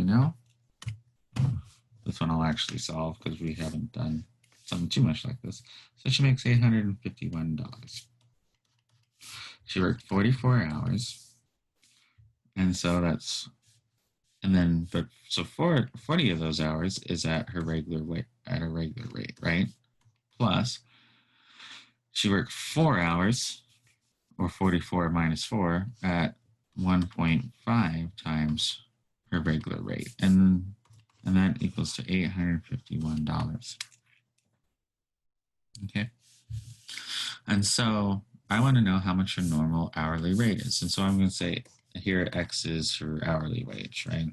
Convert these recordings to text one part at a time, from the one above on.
now. This one I'll actually solve because we haven't done something too much like this. So she makes $851. She worked 44 hours. And so that's, and then, but so 40 of those hours is at her regular rate, right? Plus, she worked 4 hours, or 44 minus 4, at 1.5 times her regular rate. And that equals to $851. Okay. And so I want to know how much her normal hourly rate is. And so I'm going to say here X is her hourly wage, right?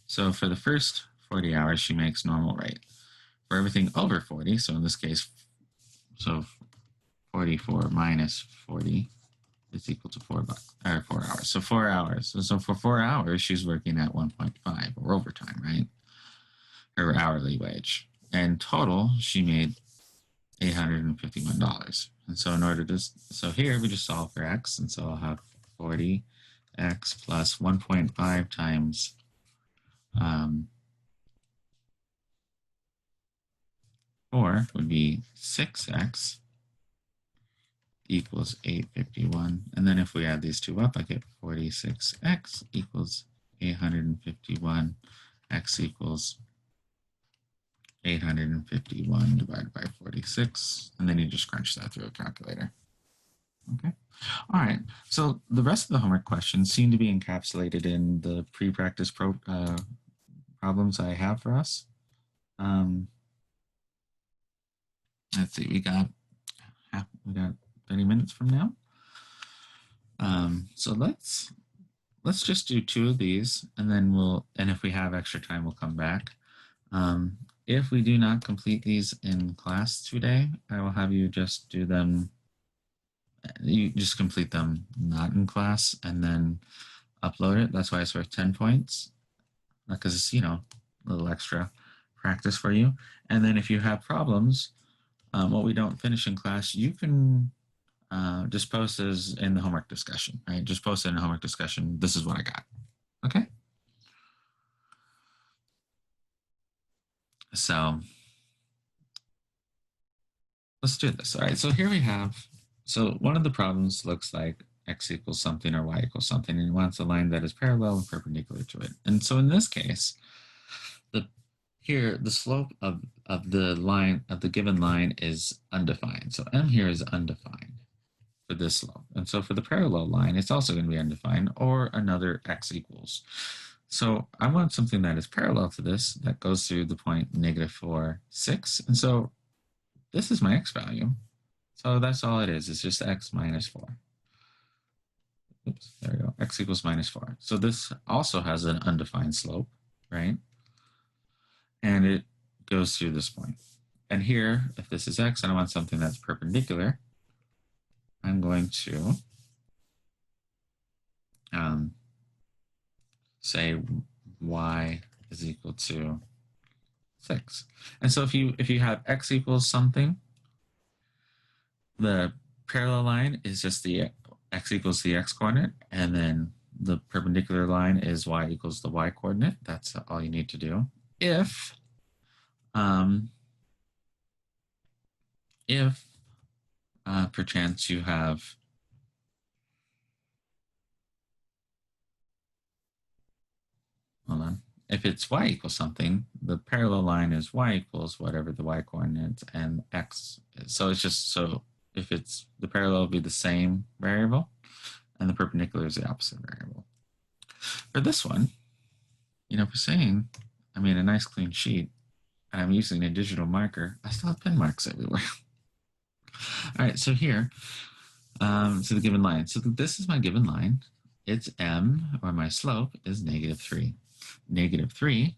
So for the first 40 hours, she makes normal rate. For everything over 40, so in this case, so 44 minus 40 is equal to $4 or 4 hours. So 4 hours. So for 4 hours, she's working at 1.5 or overtime, right? Her hourly wage. And total, she made $851. And so in order to, so here we just solve for X. And so I'll have 40X plus 1.5 times 4 would be 6X equals 851. And then if we add these two up, I get 46X equals 851. X equals 851 divided by 46. And then you just crunch that through a calculator. Okay. All right. So the rest of the homework questions seem to be encapsulated in the pre-practice problems I have for us. Let's see, we got 30 minutes from now. So let's just do 2 of these, and then and if we have extra time, we'll come back. If we do not complete these in class today, I will have you just do them. You just complete them not in class and then upload it. That's why it's worth 10 points, because it's, a little extra practice for you. And then if you have problems, what we don't finish in class, you can just post as in the homework discussion, right? Just post it in the homework discussion. This is what I got. Okay. So let's do this. All right. So here we have, so one of the problems looks like X equals something or Y equals something, and it wants a line that is parallel and perpendicular to it. And so in this case, the slope of the line, of the given line, is undefined. So M here is undefined for this slope. And so for the parallel line, it's also going to be undefined, or another X equals. So I want something that is parallel to this, that goes through the point -4, 6. And so this is my X value. So that's all it is. It's just X minus 4. Oops, there we go. X equals -4. So this also has an undefined slope, right? And it goes through this point. And here, if this is X and I want something that's perpendicular, I'm going to say Y is equal to 6. And so if you have X equals something, the parallel line is just the X equals the X coordinate, and then the perpendicular line is Y equals the Y coordinate. That's all you need to do. If perchance you have if it's Y equals something, the parallel line is Y equals whatever the Y coordinates and X is. So it's just, so if it's, the parallel will be the same variable and the perpendicular is the opposite variable. For this one, for saying I made a nice clean sheet and I'm using a digital marker, I still have pen marks everywhere. All right, so here, so the given line. So this is my given line. Its M, or my slope, is -3. -3.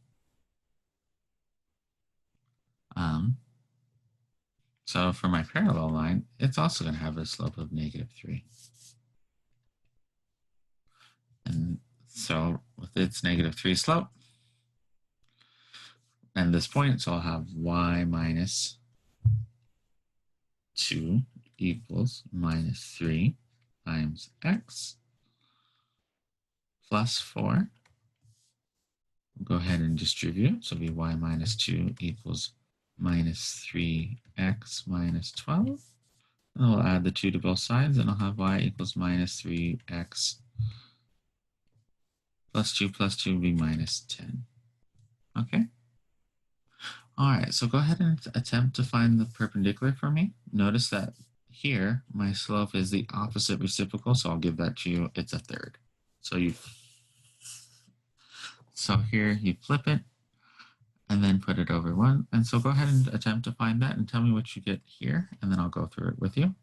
So for my parallel line, it's also going to have a slope of -3. And so with its -3 slope, and this point, so I'll have Y minus 2 equals -3 times X. plus 4. We'll go ahead and distribute. So it'll be y minus 2 equals minus 3x minus 12. And we'll add the 2 to both sides, and I'll have y equals minus 3x plus 2 will be minus 10. Okay. All right, so go ahead and attempt to find the perpendicular for me. Notice that here, my slope is the opposite reciprocal, so I'll give that to you. It's a third. So here you flip it and then put it over 1. And so go ahead and attempt to find that and tell me what you get here, and then I'll go through it with you.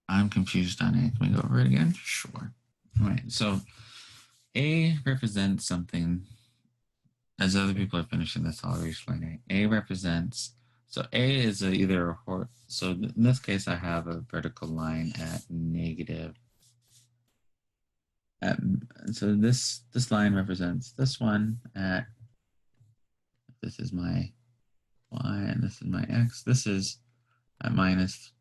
I'm confused on it. Can we go over it again? Sure. All right, so A represents something. As other people are finishing this, I'll explain it. A represents, so A is either a so in this case, I have a vertical line at negative. So this line represents this one at, this is my y and this is my x. This is at minus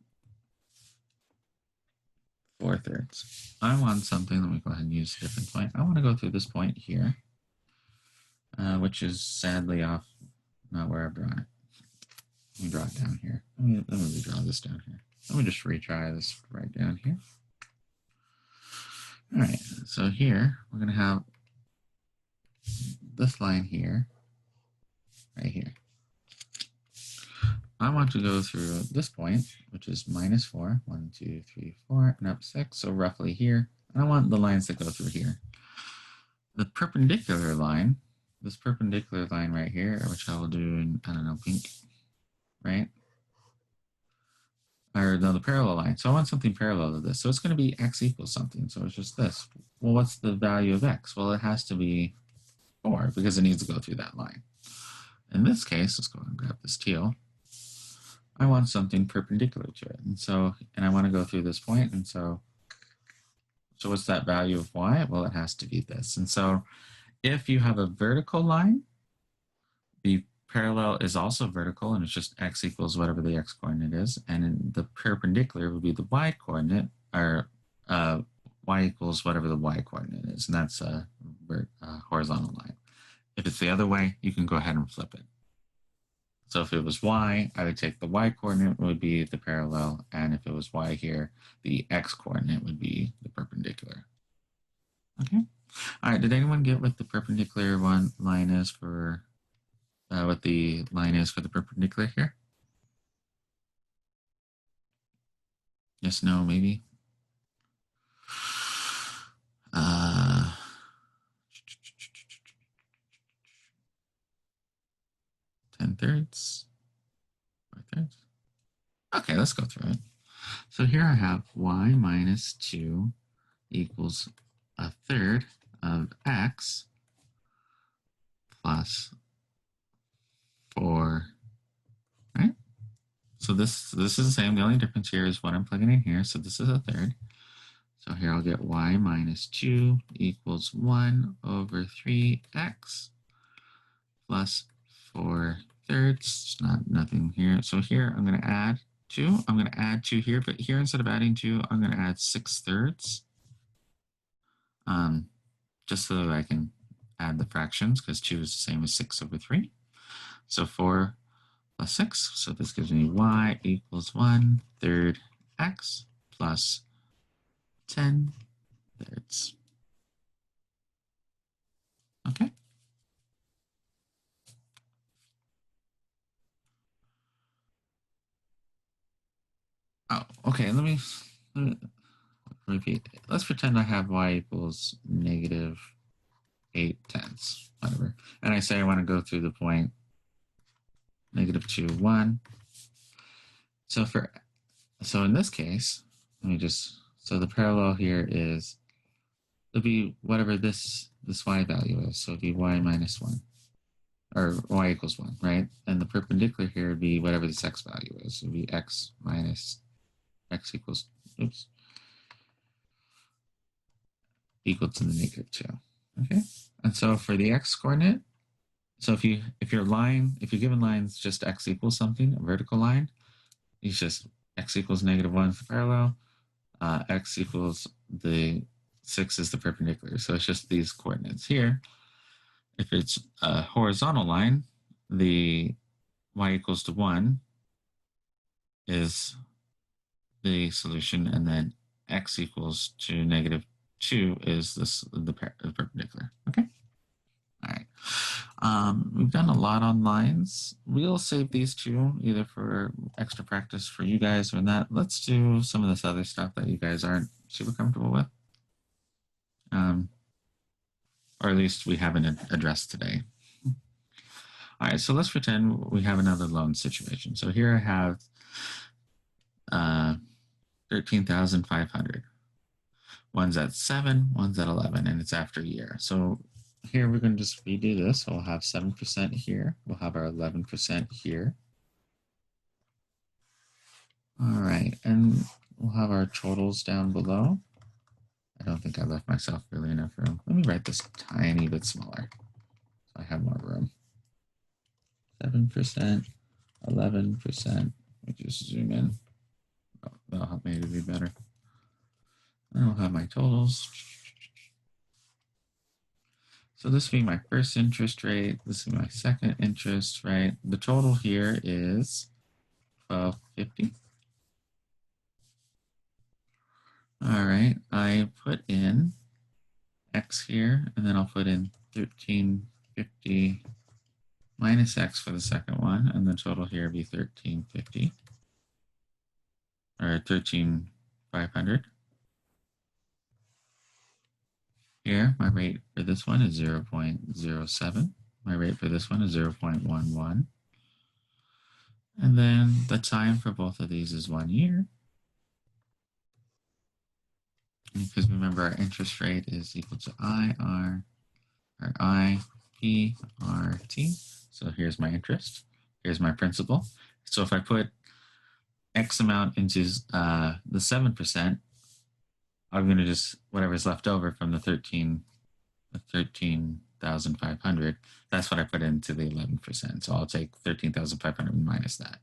4/3. I want something. Let me go ahead and use a different point. I want to go through this point here, which is sadly off, not where I've drawn it. Let me draw it down here. Let me redraw this down here. Let me just retry this right down here. All right, so here we're going to have this line here, right here. I want to go through this point, which is minus 4, 1, 2, 3, 4, and up 6, so roughly here. And I want the lines that go through here. The perpendicular line, this perpendicular line right here, which I will do in, I don't know, pink, right? Or no, the parallel line. So I want something parallel to this. So it's going to be x equals something. So it's just this. Well, what's the value of x? Well, it has to be 4 because it needs to go through that line. In this case, let's go and grab this teal. I want something perpendicular to it. And I want to go through this point. And so what's that value of y? Well, it has to be this. And so if you have a vertical line, the parallel is also vertical, and it's just x equals whatever the x coordinate is. And the perpendicular would be the y coordinate, or y equals whatever the y coordinate is. And that's a horizontal line. If it's the other way, you can go ahead and flip it. So if it was y, I would take the y coordinate would be the parallel, and if it was y here, the x coordinate would be the perpendicular. Okay. All right. Did anyone get what the perpendicular line is for what the line is for the perpendicular here? Yes, no, maybe. 10/3, 4/3. Okay, let's go through it. So here I have y minus 2 equals 1/3 of x plus 4, right? So this is the same. The only difference here is what I'm plugging in here. So this is 1/3. So here I'll get y minus 2 equals 1 over 3x plus 4/3. It's nothing here. So here I'm going to add 2. I'm going to add 2 here, but here instead of adding 2, I'm going to add 6/3. Just so that I can add the fractions, because 2 is the same as 6 over 3. So 4 plus 6. So this gives me y equals 1/3 x plus 10/3. Okay. Oh, okay. Let me repeat. Let's pretend I have y equals negative 8/10, whatever. And I say I want to go through the point -2, 1. So for So in this case, so the parallel here is, it'll be whatever this y value is. So it'd be y minus 1, or y equals 1, right? And the perpendicular here would be whatever this x value is. So it'd be x minus x equal to the negative 2. Okay. And so for the x coordinate, so if your given line's just x equals something, a vertical line, it's just x equals -1 for parallel, x equals the 6 is the perpendicular. So it's just these coordinates here. If it's a horizontal line, the y equals to 1 is the solution, and then x equals to -2 is the perpendicular. Okay. All right. We've done a lot on lines. We'll save these two either for extra practice for you guys or not. Let's do some of this other stuff that you guys aren't super comfortable with. Or at least we haven't addressed today. All right, so let's pretend we have another loan situation. So here I have 13,500. One's at 7, one's at 11, and it's after a year. So here we're going to just redo this. We'll have 7% here. We'll have our 11% here. All right, and we'll have our totals down below. I don't think I left myself really enough room. Let me write this tiny bit smaller so I have more room. 7%, 11%. Let me just zoom in. Oh, that'll help me to be better. And I'll have my totals. So this will be my first interest rate. This will be my second interest, right? The total here is 1250. All right, I put in x here, and then I'll put in 1350 minus x for the second one, and the total here will be 1350, or 13,500. Here, my rate for this one is 0.07. My rate for this one is 0.11. And then the time for both of these is 1 year. Because remember, our interest rate is equal to IPRT. So here's my interest. Here's my principal. So if I put X amount into the 7%, I'm going to just, whatever's left over from the 13,500, that's what I put into the 11%. So I'll take 13,500 minus that.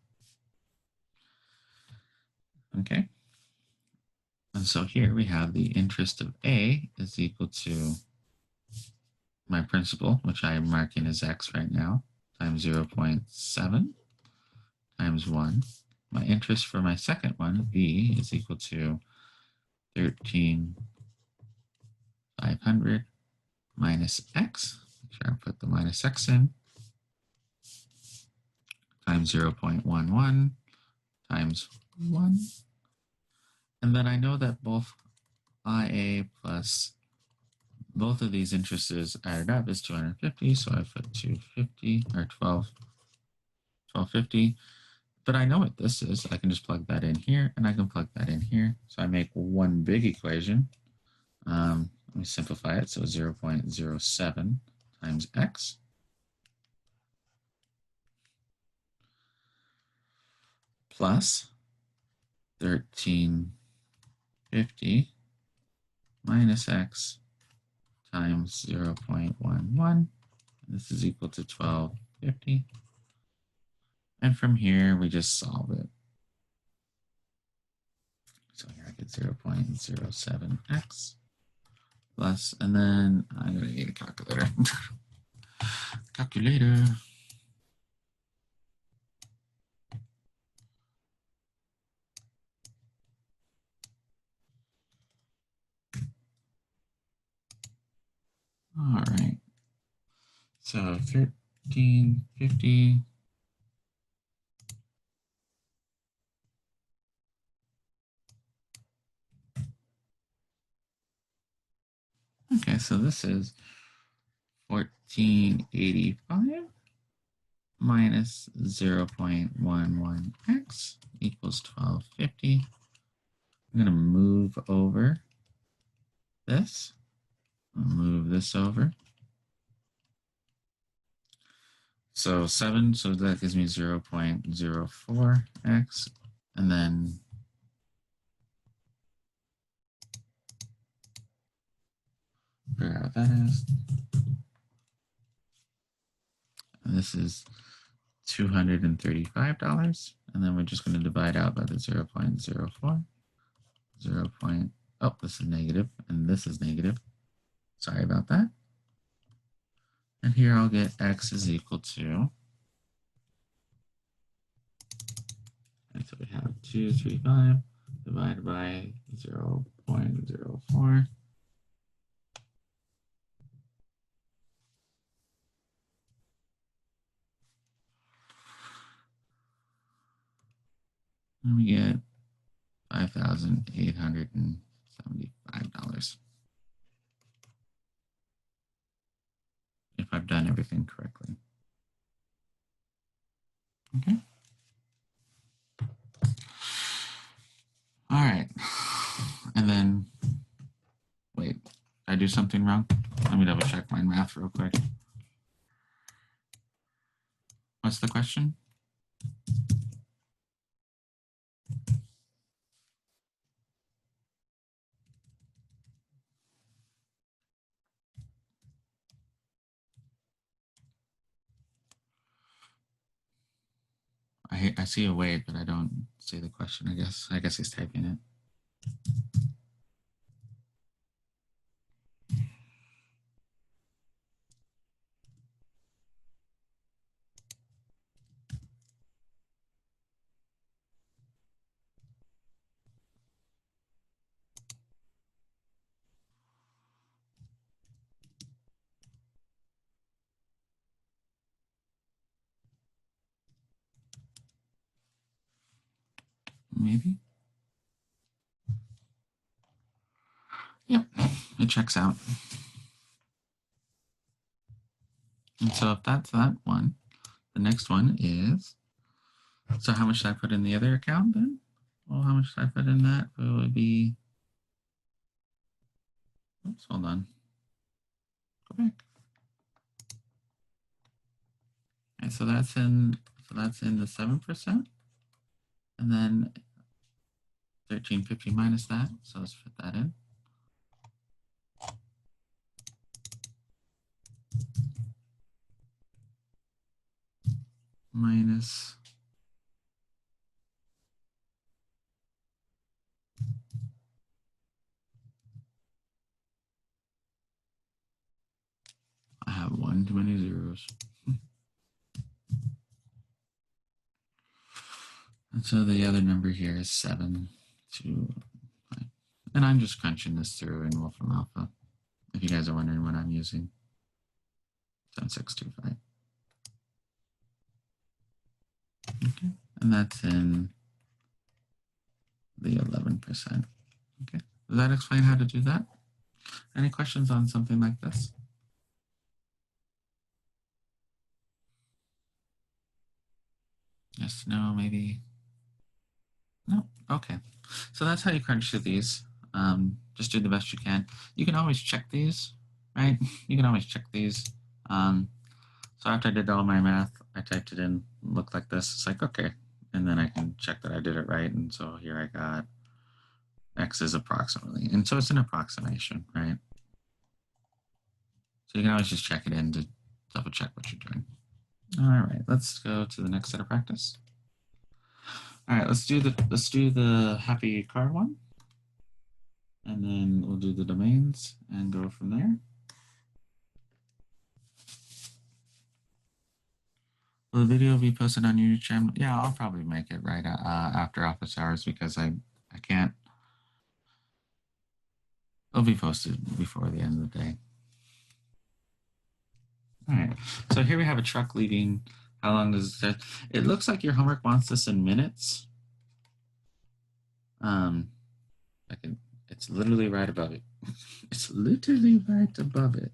Okay. And so here we have the interest of A is equal to my principal, which I am marking as X right now, times 0.7 times 1. My interest for my second one, B, is equal to 13,500 minus X. Make sure I put the minus X in, times 0.11 times 1. And then I know that both IA plus both of these interests added up is 250, so I put 250 or 1250. But I know what this is. I can just plug that in here, and I can plug that in here. So I make one big equation. Let me simplify it. So 0.07 times X plus 1350 minus X times 0.11. This is equal to 1250. And from here, we just solve it. So here I get 0.07x plus, and then I'm going to need a calculator. Calculator. All right. So 1350 okay, so this is 1485 minus 0.11x equals 1250. 50. I'm going to move over this. I'll move this over. So 7, so that gives me 0.04x. And then figure out what that is. And this is $235. And then we're just going to divide out by the 0.04. 0. Oh, this is negative, and this is negative. Sorry about that. And here I'll get x is equal to, and so we have 235 divided by 0.04. And we get $5,875 if I've done everything correctly. Okay. All right. And then, wait, did I do something wrong? Let me double check my math real quick. What's the question? I see a wait, but I don't see the question, I guess. I guess he's typing it. Maybe. Yep, it checks out. And so if that's that one, the next one is, so how much should I put in the other account then? Well, how much should I put in that? It would be, oops, hold on. Go back. Okay, so that's in the 7%. And then 1350 minus that. So let's put that in. Minus I have one too many zeros. And so the other number here is 725. And I'm just crunching this through in Wolfram Alpha, if you guys are wondering what I'm using. 7625. Okay, and that's in the 11%. Okay, does that explain how to do that? Any questions on something like this? Yes, no, maybe. No, okay. So that's how you crunch through these. Just do the best you can. You can always check these, right? You can always check these. So after I did all my math, I typed it in, looked like this. It's like, okay. And then I can check that I did it right. And so here I got X is approximately. And so it's an approximation, right? So you can always just check it in to double check what you're doing. All right, let's go to the next set of practice. All right, let's do the happy car one. And then we'll do the domains and go from there. Will the video be posted on your channel? Yeah, I'll probably make it right after office hours because I can't. It'll be posted before the end of the day. All right, so here we have a truck leaving. How long does it take? It looks like your homework wants this in minutes. It's literally right above it. It's literally right above it.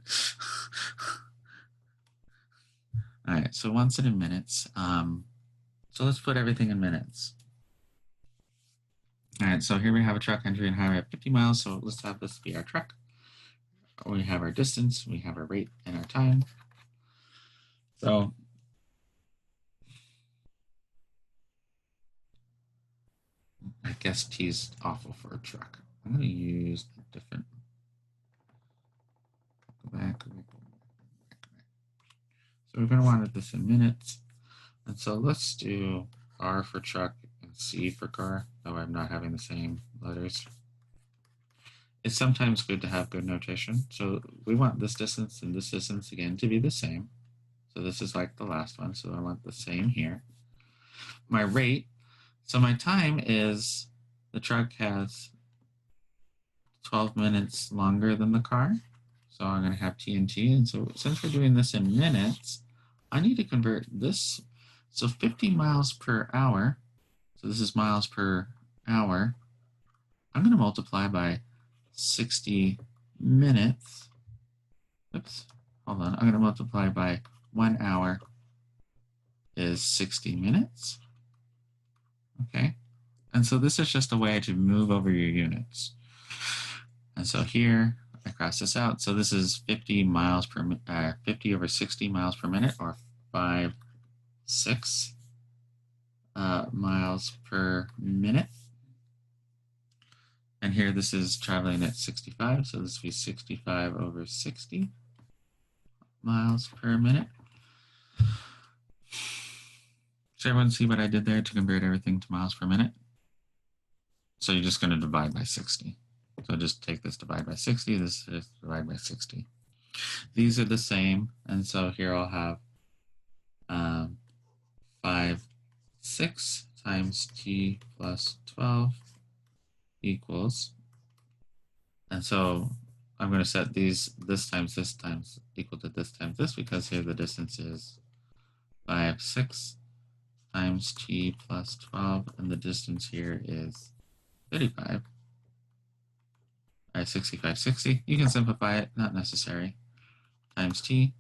All right, so wants it in minutes. So let's put everything in minutes. All right, so here we have a truck entering highway at 50 miles. So let's have this be our truck. We have our distance, we have our rate and our time. So I guess T is awful for a truck. I'm going to use a different. Go back. So we're going to want this in minutes. And so let's do R for truck and C for car, though I'm not having the same letters. It's sometimes good to have good notation. So we want this distance and this distance again to be the same. So this is like the last one. So I want the same here. My rate. So my time is the truck has 12 minutes longer than the car. So I'm going to have T and T. And so since we're doing this in minutes, I need to convert this. So 50 miles per hour. So this is miles per hour. I'm going to multiply by 60 minutes. Oops, hold on. I'm going to multiply by 1 hour is 60 minutes. Okay. And so this is just a way to move over your units. And so here I cross this out. So this is 50 miles per 50 over 60 miles per minute, or 5.6 miles per minute. And here this is traveling at 65, so this would be 65 over 60 miles per minute. Does everyone see what I did there to convert everything to miles per minute? So you're just going to divide by 60. So just take this, divide by 60, this is divide by 60. These are the same, and so here I'll have 5.6 times T plus 12 equals, and so I'm going to set these this times equal to this times this, because here the distance is 5.6 times T plus 12, and the distance here is 35. 65/60. You can simplify it, not necessary. Times T.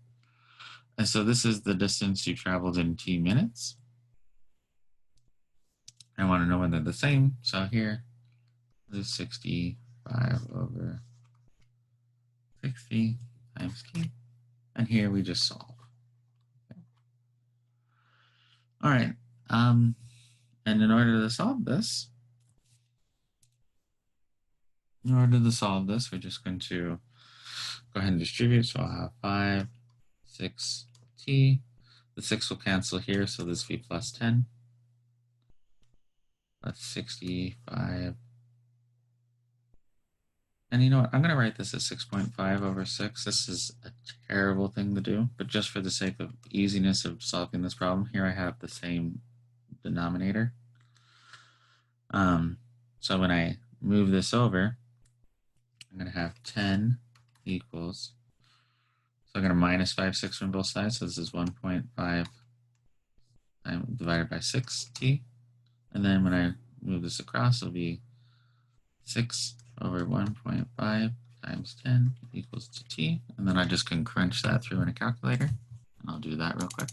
And so this is the distance you traveled in T minutes. I want to know when they're the same. So here, this is 65 over 60 times T. And here we just solve. Okay. All right. And in order to solve this, we're just going to go ahead and distribute. So I'll have 5, 6, T. The 6 will cancel here, so this will be plus 10. That's 65. And you know what? I'm going to write this as 6.5 over 6. This is a terrible thing to do, but just for the sake of easiness of solving this problem, here I have the same denominator. So when I move this over, I'm going to have 10 equals, so I'm going to minus 5/6 from both sides. So this is 1.5 divided by 6t. And then when I move this across, it'll be 6 over 1.5 times 10 equals to t. And then I just can crunch that through in a calculator. And I'll do that real quick.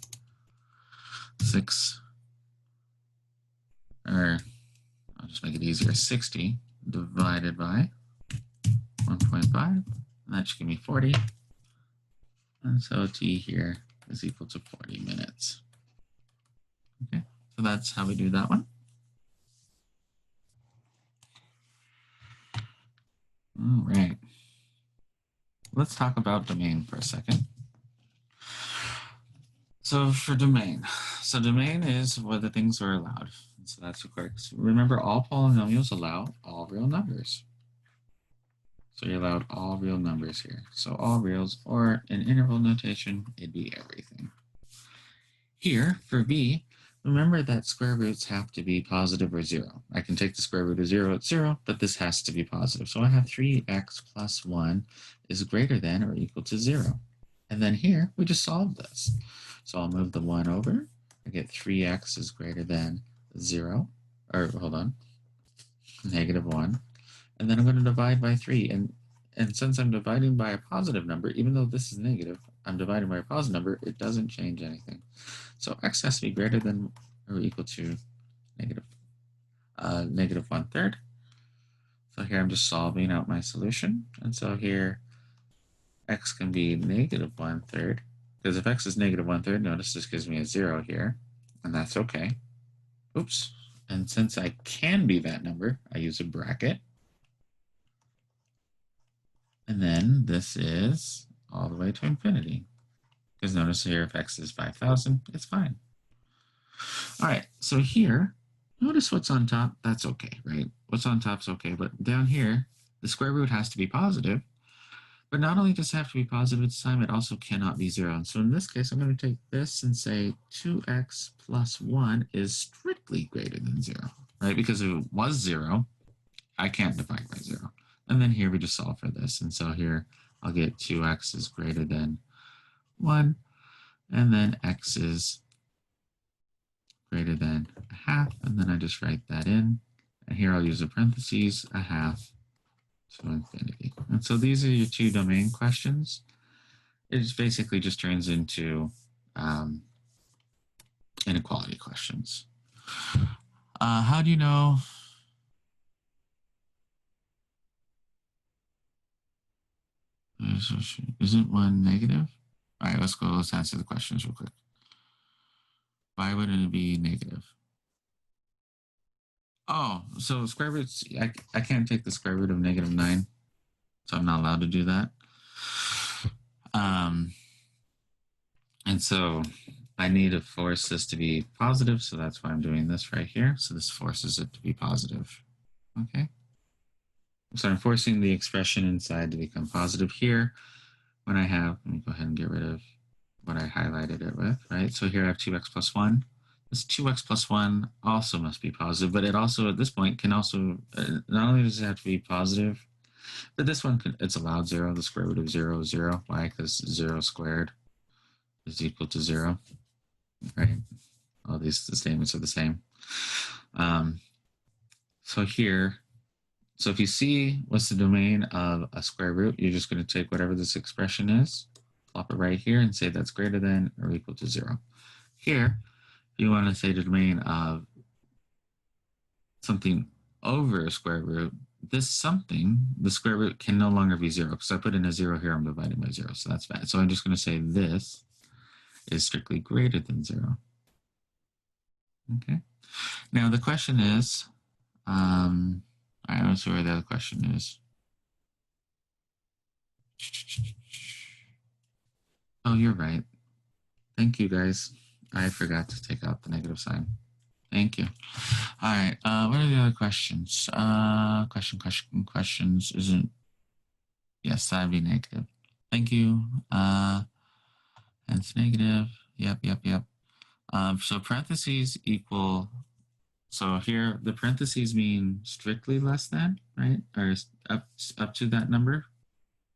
6, or I'll just make it easier, 60 divided by 1.5. And that should give me 40. And so t here is equal to 40 minutes. Okay, so that's how we do that one. All right. Let's talk about domain for a second. So for domain, domain is whether things are allowed. So that's correct. So remember, all polynomials allow all real numbers. So you're allowed all real numbers here. So all reals, or in interval notation, it'd be everything. Here, for b, remember that square roots have to be positive or 0. I can take the square root of 0 at 0, but this has to be positive. So I have 3x plus 1 is greater than or equal to 0. And then here, we just solve this. So I'll move the 1 over. I get 3x is greater than 0, or hold on, negative 1. And then I'm going to divide by 3. And since I'm dividing by a positive number, even though this is negative, I'm dividing by a positive number, it doesn't change anything. So x has to be greater than or equal to negative 1/3. So here I'm just solving out my solution. And so here x can be negative 1/3. Because if x is negative 1/3, notice this gives me a 0 here. And that's okay. Oops. And since I can be that number, I use a bracket. And then this is all the way to infinity. Because notice here, if x is 5,000, it's fine. All right, so here, notice what's on top. That's okay, right? What's on top's okay, but down here, the square root has to be positive. But not only does it have to be positive this time, it also cannot be 0. And so in this case, I'm going to take this and say 2x plus 1 is strictly greater than 0, right? Because if it was 0, I can't divide by 0. And then here we just solve for this. And so here I'll get 2x is greater than 1. And then x is greater than a half. And then I just write that in. And here I'll use a parentheses, a half to infinity. And so these are your two domain questions. It just basically just turns into inequality questions. How do you know? Isn't one negative? All right, let's go. Let's answer the questions real quick. Why wouldn't it be negative? Oh, so square roots, I can't take the square root of -9, so I'm not allowed to do that. And so I need to force this to be positive, so that's why I'm doing this right here. So this forces it to be positive, okay? So I'm forcing the expression inside to become positive here when I have, let me go ahead and get rid of what I highlighted it with, right? So here I have 2x plus 1. This 2x plus 1 also must be positive, but it also, at this point, can also, not only does it have to be positive, but this one, it's allowed 0. The square root of 0 is 0. Why? Because 0 squared is equal to 0, right? All these statements are the same. So here, so if you see what's the domain of a square root, you're just going to take whatever this expression is, plop it right here, and say that's greater than or equal to 0. Here, if you want to say the domain of something over a square root, this something, the square root can no longer be 0, because I put in a 0 here, I'm dividing by 0, so that's bad. So I'm just going to say this is strictly greater than 0. Okay. Now the question is, I'm not sure where the other question is. Oh, you're right. Thank you, guys. I forgot to take out the negative sign. Thank you. All right. What are the other questions? Questions isn't. Yes, that'd be negative. Thank you. It's negative. Yep. So parentheses equal. So here the parentheses mean strictly less than, right? Or up to that number.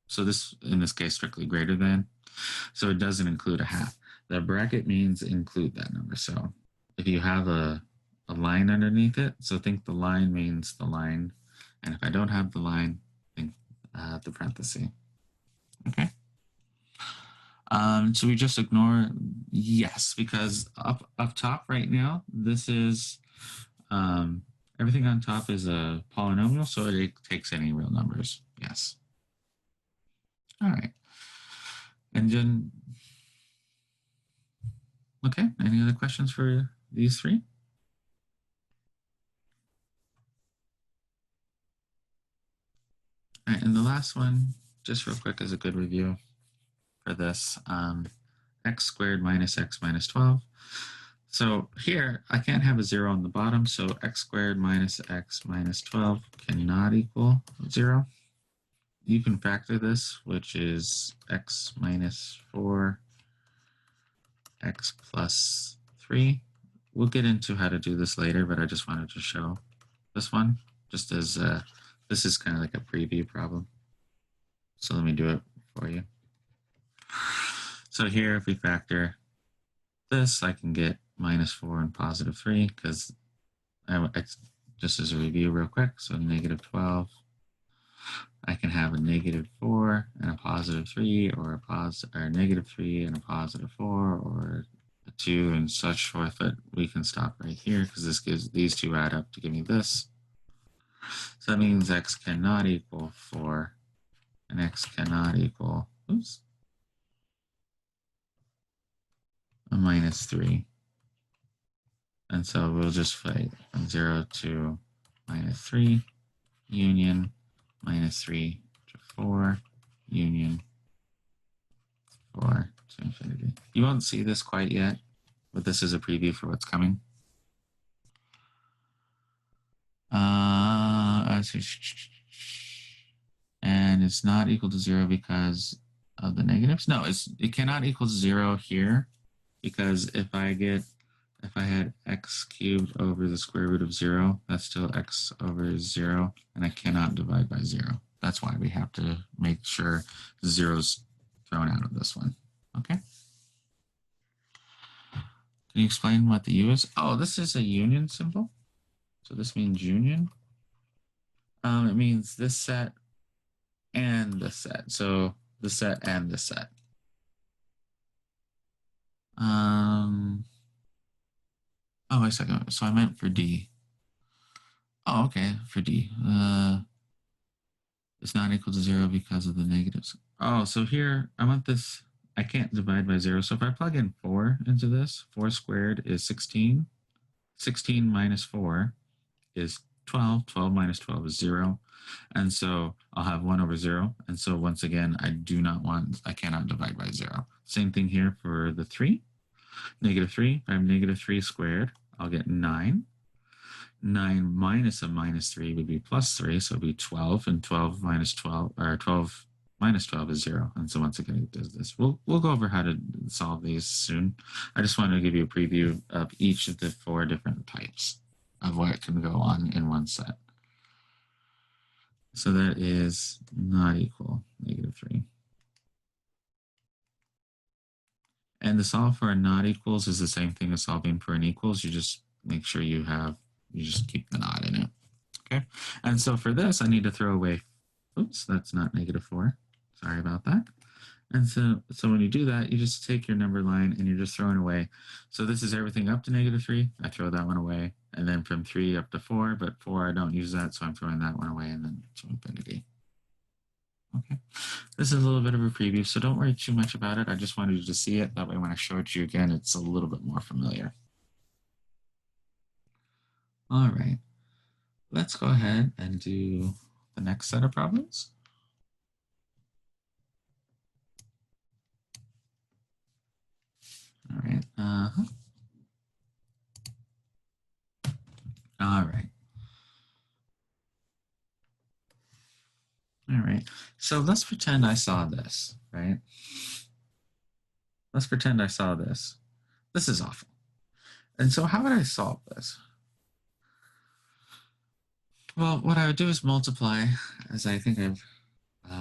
So this, in this case, strictly greater than. So it doesn't include a half. The bracket means include that number. So if you have a line underneath it, so think the line means the line. And if I don't have the line, think the parenthesis. Okay. So we just ignore yes, because up top right now, this is everything on top is a polynomial, so it takes any real numbers. Yes. All right. And then, okay, any other questions for these three? All right, and the last one, just real quick as a good review for this, x squared minus x minus 12. So here, I can't have a 0 on the bottom, so x squared minus x minus 12 cannot equal 0. You can factor this, which is x minus 4, x plus 3. We'll get into how to do this later, but I just wanted to show this one, just as this is kind of like a preview problem. So let me do it for you. So here, if we factor this, I can get minus 4 and positive 3, because just as a review real quick, so negative 12. I can have a negative 4 and a positive 3, or a negative 3 and a positive 4, or a 2 and such forth, but we can stop right here because this gives these two add up to give me this. So that means x cannot equal 4, and x cannot equal, oops, a minus 3. And so we'll just fight from 0 to minus 3, union, minus 3 to 4, union, 4 to infinity. You won't see this quite yet, but this is a preview for what's coming. And it's not equal to 0 because of the negatives. No, it cannot equal 0 here, because if I had x cubed over the square root of 0, that's still x over 0, and I cannot divide by 0. That's why we have to make sure 0's thrown out of this one. Okay. Can you explain what the U is? Oh, this is a union symbol. So this means union. It means this set and this set. So the set and the set. Oh, wait a second. So I meant for D. Oh, okay, for D. It's not equal to 0 because of the negatives. Oh, so here I want this. I can't divide by 0. So if I plug in 4 into this, 4 squared is 16. 16 minus 4 is 12. 12 minus 12 is 0. And so I'll have 1 over 0. And so once again, I cannot divide by 0. Same thing here for the 3. Negative 3. If I have negative 3 squared, I'll get 9. 9 minus a minus 3 would be plus 3, so it would be 12, and 12 minus 12, or 12 minus 12 is 0. And so once again, it does this. We'll go over how to solve these soon. I just wanted to give you a preview of each of the 4 different types of what can go on in one set. So that is not equal, negative 3. And the solve for a not equals is the same thing as solving for an equals. You just make sure you just keep the not in it. Okay. And so for this, I need to throw away, oops, that's not negative 4. Sorry about that. And so when you do that, you just take your number line and you're just throwing away. So this is everything up to negative 3. I throw that one away. And then from 3 up to 4, but 4, I don't use that. So I'm throwing that one away and then to infinity. Okay. This is a little bit of a preview, so don't worry too much about it. I just wanted you to see it. That way when I show it to you again, it's a little bit more familiar. All right. Let's go ahead and do the next set of problems. All right. All right. All right. So let's pretend I saw this, right? Let's pretend I saw this. This is awful. And so how would I solve this? Well, what I would do is multiply, as I think I've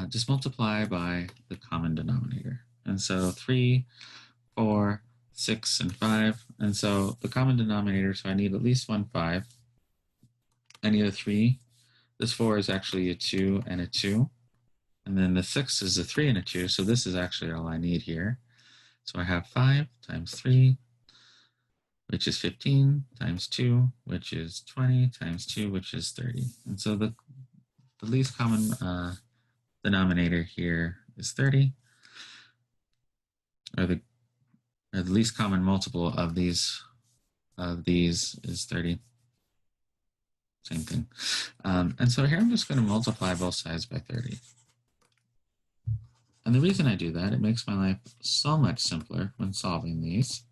just multiply by the common denominator. And so 3, 4, 6, and 5. And so the common denominator, so I need at least one 5. I need a 3. This 4 is actually a 2 and a 2. And then the 6 is a 3 and a 2. So this is actually all I need here. So I have 5 times 3, which is 15, times 2, which is 20, times 2, which is 30. And so the least common denominator here is 30, or the least common multiple of these is 30. Same thing. And so here I'm just going to multiply both sides by 30. And the reason I do that, it makes my life so much simpler when solving these.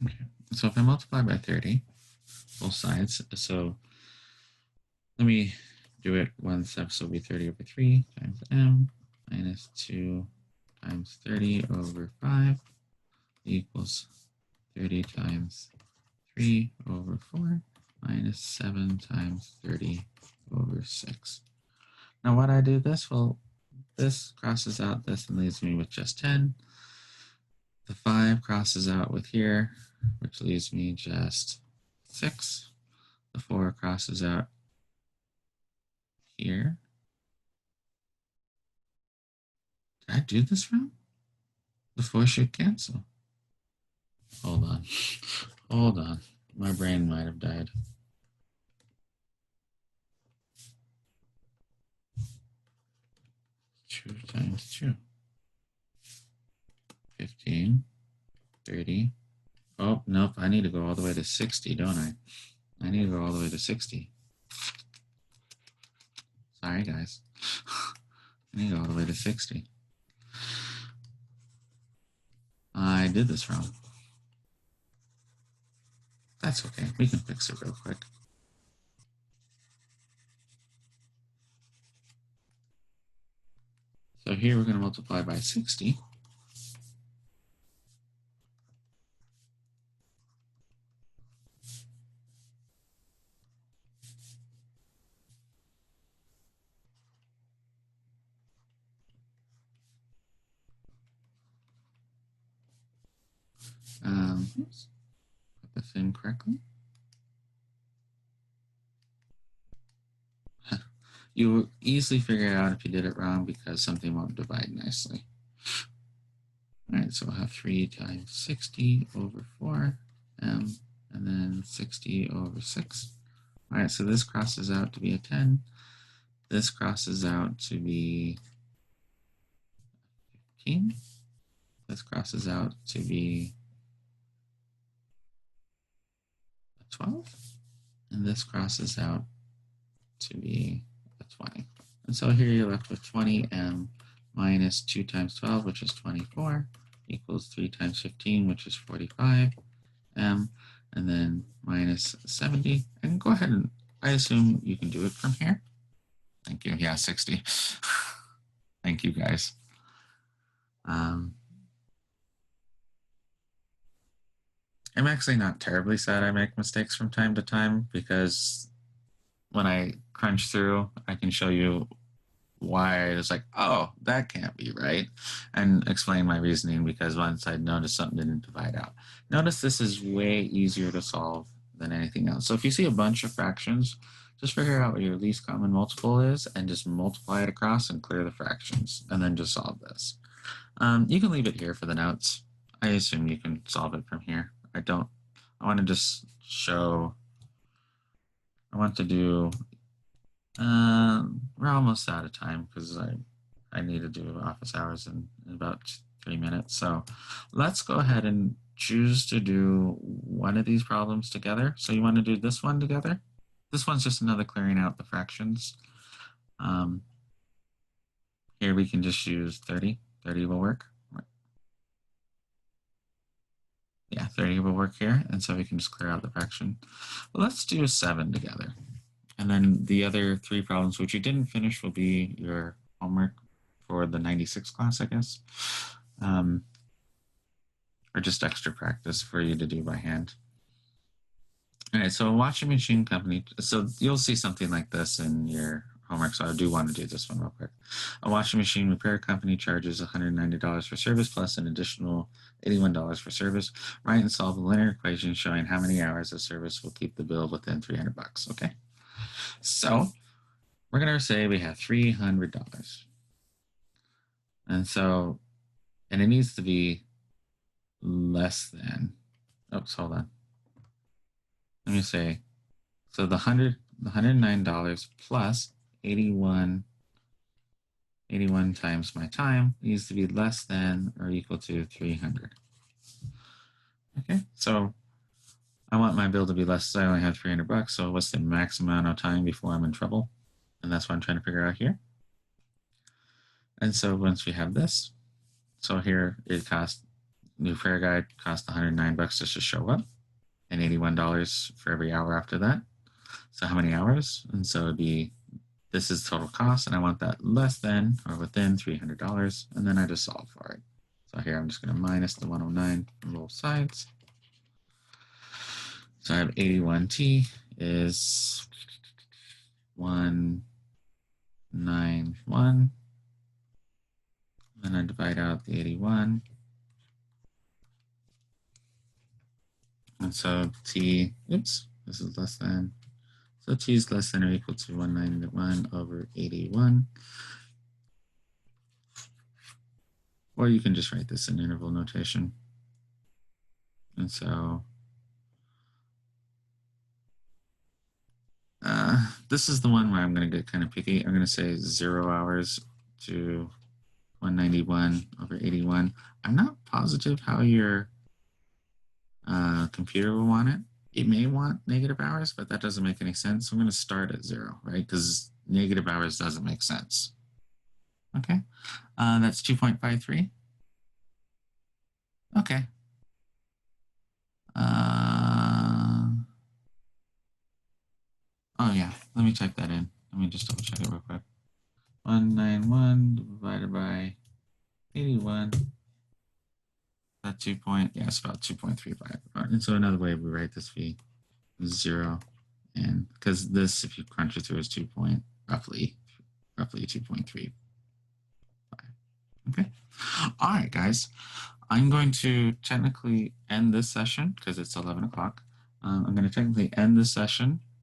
Okay. So if I multiply by 30, both sides, so let me do it one step, so it'll be 30 over 3 times m minus 2 times 30 over 5 equals 30 times 3 over 4 minus 7 times 30 over 6. Now what I do this, well, this crosses out this and leaves me with just 10. The 5 crosses out with here, which leaves me just 6. The 4 crosses out here, I do this wrong? The 4 should cancel. Hold on. Hold on. My brain might have died. Two times 2. 15, 30. Oh, nope. I need to go all the way to 60, don't I? I need to go all the way to 60. Sorry, guys. I need to go all the way to 60. I did this wrong. That's okay. We can fix it real quick. So here we're going to multiply by 60. Oops. Put this in correctly. You will easily figure it out if you did it wrong because something won't divide nicely. All right, so we'll have 3 times 60 over 4, and then 60 over 6. All right, so this crosses out to be a 10. This crosses out to be 15. This crosses out to be a 12. And this crosses out to be a 20. And so here you're left with 20m minus 2 times 12, which is 24, equals 3 times 15, which is 45m, and then minus 70. And go ahead and, I assume you can do it from here. Thank you. Yeah, 60. Thank you, guys. I'm actually not terribly sad I make mistakes from time to time because when I crunch through, I can show you why I was like, oh, that can't be right, and explain my reasoning because once I noticed something didn't divide out. Notice this is way easier to solve than anything else. So if you see a bunch of fractions, just figure out what your least common multiple is and just multiply it across and clear the fractions, and then just solve this. You can leave it here for the notes. I assume you can solve it from here. I want to just show, I want to do, we're almost out of time because I need to do office hours in about 3 minutes. So let's go ahead and choose to do one of these problems together. So you want to do this one together? This one's just another clearing out the fractions. Here we can just use 30. 30 will work. Yeah, 30 will work here. And so we can just clear out the fraction. Well, let's do 7 together. And then the other 3 problems, which you didn't finish, will be your homework for the 96 class, I guess. Or just extra practice for you to do by hand. All right, so a washing machine company. So you'll see something like this in your homework. So I do want to do this one real quick. A washing machine repair company charges $190 for service plus an additional $81 for service. Write and solve a linear equation showing how many hours of service will keep the bill within $300. Okay. So we're going to say we have $300. And so, and it needs to be less than, oops, hold on. Let me say, so the $109 plus 81 times my time needs to be less than or equal to 300. Okay, so I want my bill to be less, so I only have $300. So what's the max amount of time before I'm in trouble? And that's what I'm trying to figure out here. And so once we have this, so here it costs, new fair guide cost $109 just to show up, and $81 for every hour after that. So how many hours? And so it'd be, this is total cost, and I want that less than or within $300, and then I just solve for it. So here I'm just going to minus the 109 on both sides. So I have 81t is 191. Then I divide out the 81. And so t, oops, this is less than. So t is less than or equal to 191 over 81. or you can just write this in interval notation. And so this is the one where I'm going to get kind of picky. I'm going to say 0 hours to 191 over 81. I'm not positive how your computer will want it. It may want negative hours, but that doesn't make any sense. So I'm going to start at 0, right? Because negative hours doesn't make sense. Okay, that's 2.53. Okay. Oh yeah, let me type that in. Let me just double check it real quick. 191 divided by 81. That 2 point, yeah, it's about 2.35. And so another way we write this v is 0, and because this, if you crunch it through, is 2 point, roughly 2.35. Okay. All right, guys. I'm going to technically end this session because it's 11 o'clock. I'm going to technically end this session